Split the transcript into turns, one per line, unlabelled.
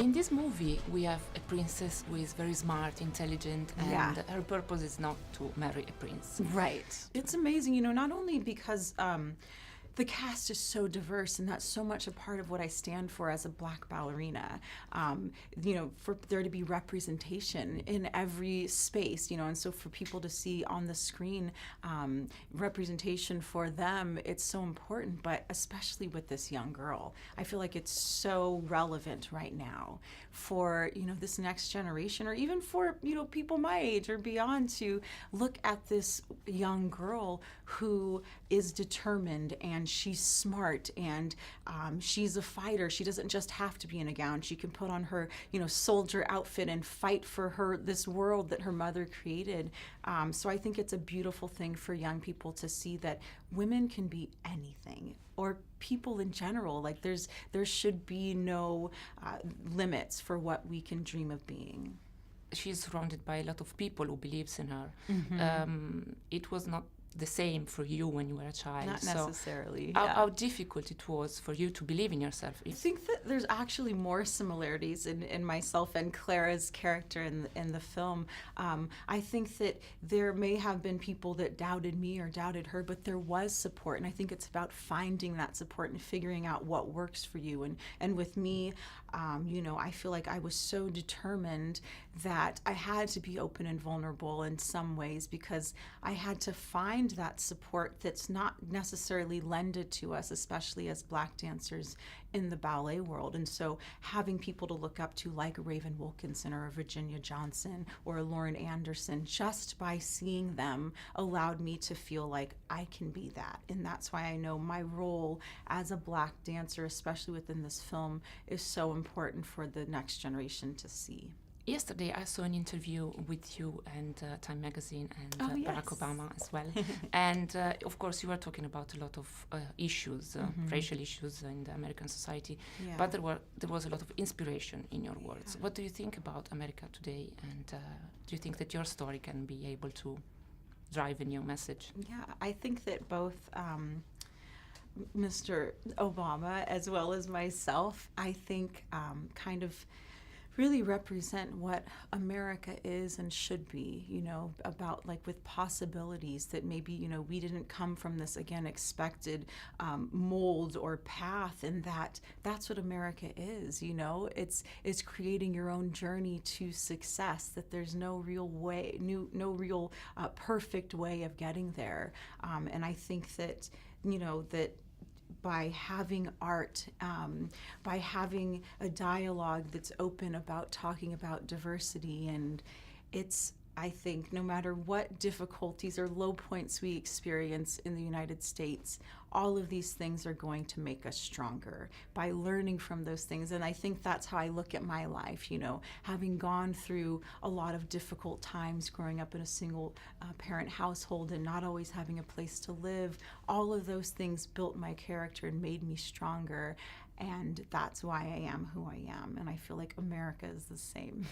In this movie, we have a princess who is very smart, intelligent, and her purpose is not to marry a prince.
Right. It's amazing, not only because the cast is so diverse, and that's so much a part of what I stand for as a Black ballerina. For there to be representation in every space, and so for people to see on the screen representation for them, it's so important. But especially with this young girl, I feel like it's so relevant right now for this next generation, or even for people my age or beyond, to look at this young girl who is determined, and she's smart, and she's a fighter. She doesn't just have to be in a gown. She can put on her, soldier outfit and fight for this world that her mother created. So I think it's a beautiful thing for young people to see that women can be anything, or people in general. Like there should be no limits for what we can dream of being.
She's surrounded by a lot of people who believes in her. It was not the same for you when you were a child.
Not necessarily.
How difficult it was for you to believe in yourself?
I think that there's actually more similarities in myself and Clara's character in the film. I think that there may have been people that doubted me or doubted her, but there was support, and I think it's about finding that support and figuring out what works for you. And with me, I feel like I was so determined that I had to be open and vulnerable in some ways, because I had to find that support that's not necessarily lended to us, especially as Black dancers in the ballet world. And so having people to look up to, like Raven Wilkinson or Virginia Johnson or Lauren Anderson, just by seeing them allowed me to feel like I can be that. And that's why I know my role as a Black dancer, especially within this film, is so important for the next generation to see.
Yesterday, I saw an interview with you and Time Magazine and Barack Obama as well. And of course, you were talking about a lot of issues, racial issues in the American society. Yeah. But there was a lot of inspiration in your words. What do you think about America today? And do you think that your story can be able to drive a new message?
Yeah, I think that both Mr. Obama as well as myself, I think kind of really represent what America is and should be, about like with possibilities that maybe, we didn't come from this, again, expected mold or path, and that's what America is, it's creating your own journey to success, that there's no real way, no real perfect way of getting there. And I think that, that by having art, by having a dialogue that's open about talking about diversity, and I think no matter what difficulties or low points we experience in the United States, all of these things are going to make us stronger by learning from those things. And I think that's how I look at my life, having gone through a lot of difficult times growing up in a single parent household and not always having a place to live. All of those things built my character and made me stronger. And that's why I am who I am. And I feel like America is the same.